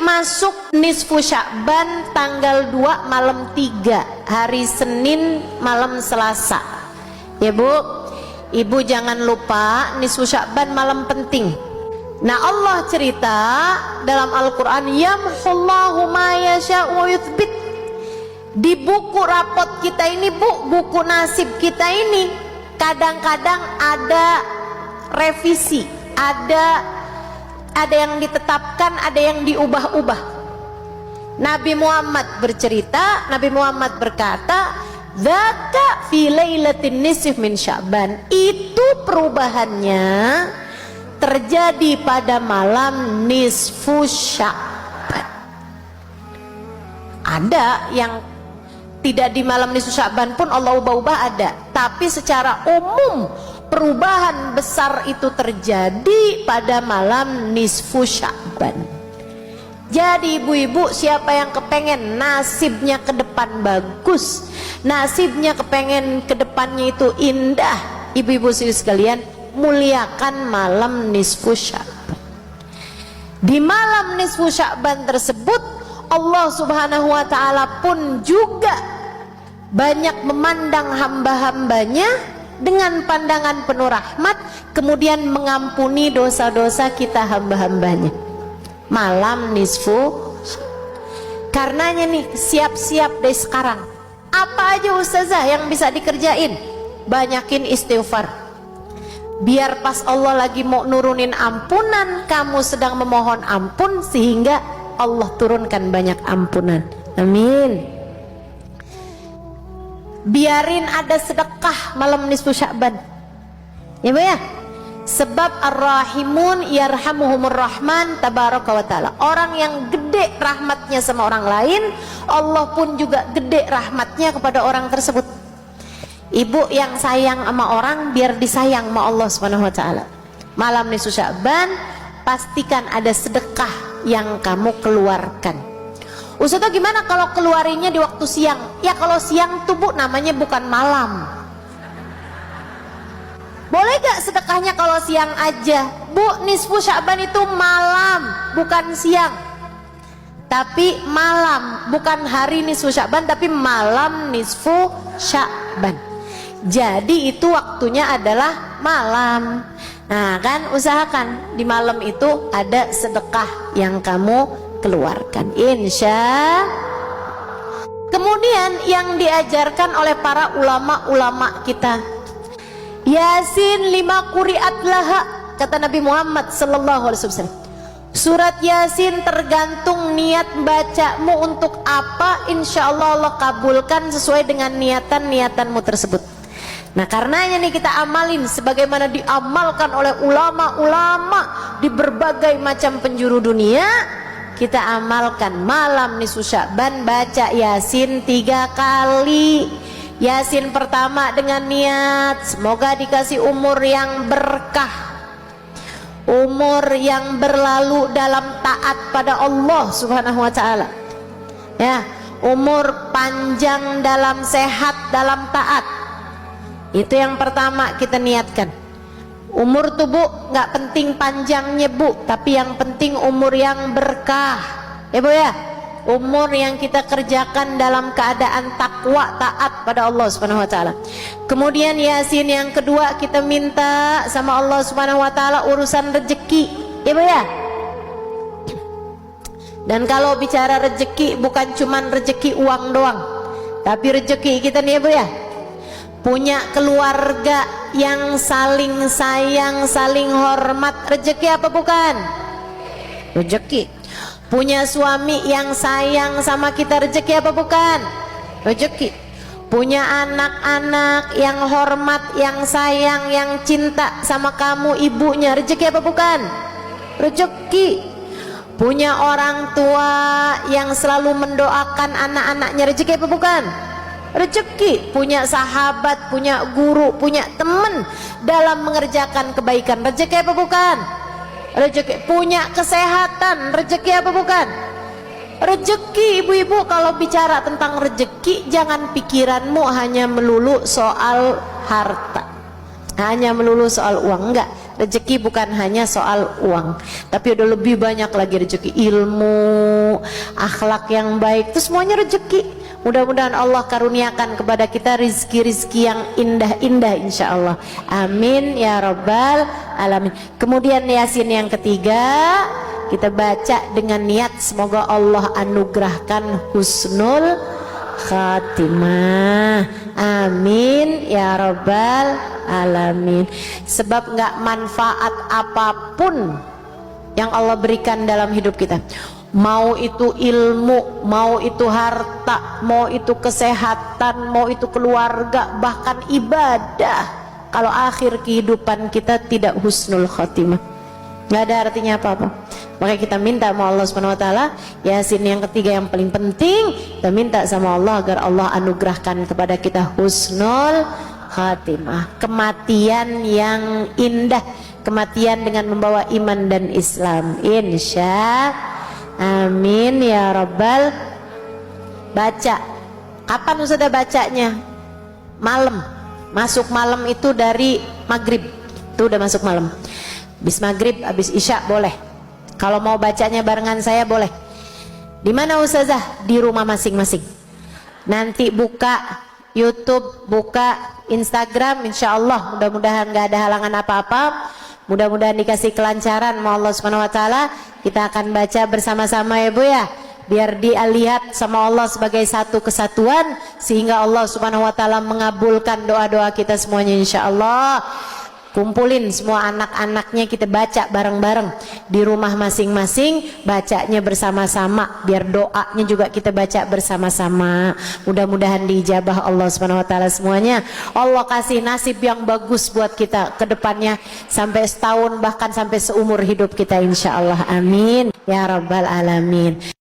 masuk nisfu Sya'ban tanggal 2 malam 3, hari Senin malam Selasa. Ya Bu, Ibu jangan lupa nisfu Sya'ban malam penting. Nah Allah cerita dalam Al-Quran, yamhullahu ma yasha'u wa yuthbit. Di buku rapot kita ini Bu, buku nasib kita ini kadang-kadang ada revisi, ada yang ditetapkan, ada yang diubah-ubah. Nabi Muhammad bercerita, Nabi Muhammad berkata, "Dzaka fi lailatin nisf min Sya'ban." Itu perubahannya terjadi pada malam nisfu Sya'ban. Ada yang tidak di malam nisfu Sya'ban pun Allah ubah-ubah, ada. Tapi secara umum perubahan besar itu terjadi pada malam nisfu Sya'ban. Jadi ibu-ibu, siapa yang kepengen nasibnya ke depan bagus, nasibnya kepengen ke depannya itu indah, ibu-ibu sekalian, muliakan malam nisfu Sya'ban. Di malam nisfu Sya'ban tersebut Allah Subhanahu wa ta'ala pun juga banyak memandang hamba-hambanya dengan pandangan penuh rahmat, kemudian mengampuni dosa-dosa kita hamba-hambanya. Malam nisfu. Karenanya nih, siap-siap dari sekarang. Apa aja ustazah yang bisa dikerjain? Banyakin istighfar. Biar pas Allah lagi mau nurunin ampunan, kamu sedang memohon ampun, sehingga Allah turunkan banyak ampunan. Amin. Biarin ada sedekah malam nisfu Sya'ban, ya Bu ya. Sebab ar-rahimun yarhamuhumur rahman tabaraka wa ta'ala. Orang yang gede rahmatnya sama orang lain, Allah pun juga gede rahmatnya kepada orang tersebut. Ibu yang sayang sama orang, biar disayang sama Allah Subhanahu wa ta'ala. Malam nisfu Sya'ban, pastikan ada sedekah yang kamu keluarkan. Ustazah gimana kalau keluarinya di waktu siang? Ya kalau siang tuh Bu namanya bukan malam. Boleh gak sedekahnya kalau siang aja? Bu, nisfu Sya'ban itu malam, bukan siang. Tapi malam, bukan hari nisfu Sya'ban, tapi malam nisfu Sya'ban. Jadi itu waktunya adalah malam. Nah kan, usahakan di malam itu ada sedekah yang kamu keluarkan, insya. Kemudian yang diajarkan oleh para ulama-ulama kita, Yasin 5 quri'at laha, kata Nabi Muhammad sallallahu alaihi wasallam. Surat Yasin tergantung niat bacamu untuk apa, insya Allah Allah kabulkan sesuai dengan niatan-niatanmu tersebut. Nah karenanya nih kita amalin sebagaimana diamalkan oleh ulama-ulama di berbagai macam penjuru dunia. Kita amalkan malam nisfu Sya'ban, baca Yasin 3 kali. Yasin pertama dengan niat semoga dikasih umur yang berkah, umur yang berlalu dalam taat pada Allah Subhanahu wa ta'ala, ya, umur panjang dalam sehat, dalam taat. Itu yang pertama kita niatkan. Umur tuh Bu nggak penting panjangnya Bu, tapi yang penting umur yang berkah, ya Bu ya. Umur yang kita kerjakan dalam keadaan takwa, taat pada Allah Subhanahu wa ta'ala. Kemudian Yasin yang kedua kita minta sama Allah Subhanahu wa ta'ala urusan rezeki, ya Bu ya. Dan kalau bicara rezeki bukan cuman rezeki uang doang, tapi rezeki kita nih ya Bu ya, punya keluarga yang saling sayang, saling hormat, rezeki apa bukan? Rezeki. Punya suami yang sayang sama kita, rezeki apa bukan? Rezeki. Punya anak-anak yang hormat, yang sayang, yang cinta sama kamu ibunya, rezeki apa bukan? Rezeki. Punya orang tua yang selalu mendoakan anak-anaknya, rezeki apa bukan? Rezeki. Punya sahabat, punya guru, punya teman dalam mengerjakan kebaikan, rezeki apa bukan? Rezeki. Punya kesehatan, rezeki apa bukan? Rezeki. Ibu-ibu kalau bicara tentang rezeki, jangan pikiranmu hanya melulu soal harta, hanya melulu soal uang, enggak. rezeki bukan hanya soal uang, tapi udah lebih banyak lagi rezeki, ilmu, akhlak yang baik, itu semuanya rezeki. Mudah-mudahan Allah karuniakan kepada kita rizki-rizki yang indah-indah insya Allah. Amin ya rabbal alamin. Kemudian Yasin yang ketiga, kita baca dengan niat semoga Allah anugerahkan husnul khatimah. Amin ya rabbal alamin. Sebab nggak manfaat apapun yang Allah berikan dalam hidup kita, mau itu ilmu, mau itu harta, mau itu kesehatan, mau itu keluarga, bahkan ibadah, kalau akhir kehidupan kita tidak husnul khatimah, nggak ada artinya apa-apa. Makanya kita minta sama Allah Subhanahu wa taala, Yasin yang ketiga yang paling penting, kita minta sama Allah agar Allah anugerahkan kepada kita husnul khatimah, kematian yang indah, kematian dengan membawa iman dan Islam, insya amin ya rabbal. Baca kapan Ustazah bacanya? Malam, masuk malam itu dari maghrib, itu udah masuk malam. Habis maghrib, habis isya boleh. Kalau mau bacanya barengan saya boleh. Di mana Ustazah? Di rumah masing-masing. Nanti buka YouTube, buka Instagram, insya Allah mudah-mudahan gak ada halangan apa-apa. Mudah-mudahan dikasih kelancaran sama Allah Subhanahu wa taala. Kita akan baca bersama-sama ya Bu ya, biar dilihat sama Allah sebagai satu kesatuan, sehingga Allah Subhanahu wa taala mengabulkan doa-doa kita semuanya insyaallah. Kumpulin semua anak-anaknya, kita baca bareng-bareng di rumah masing-masing, bacanya bersama-sama, biar doanya juga kita baca bersama-sama. Mudah-mudahan diijabah Allah Subhanahu wa taala semuanya. Allah kasih nasib yang bagus buat kita ke depannya, sampai setahun bahkan sampai seumur hidup kita insyaallah. Amin ya rabbal alamin.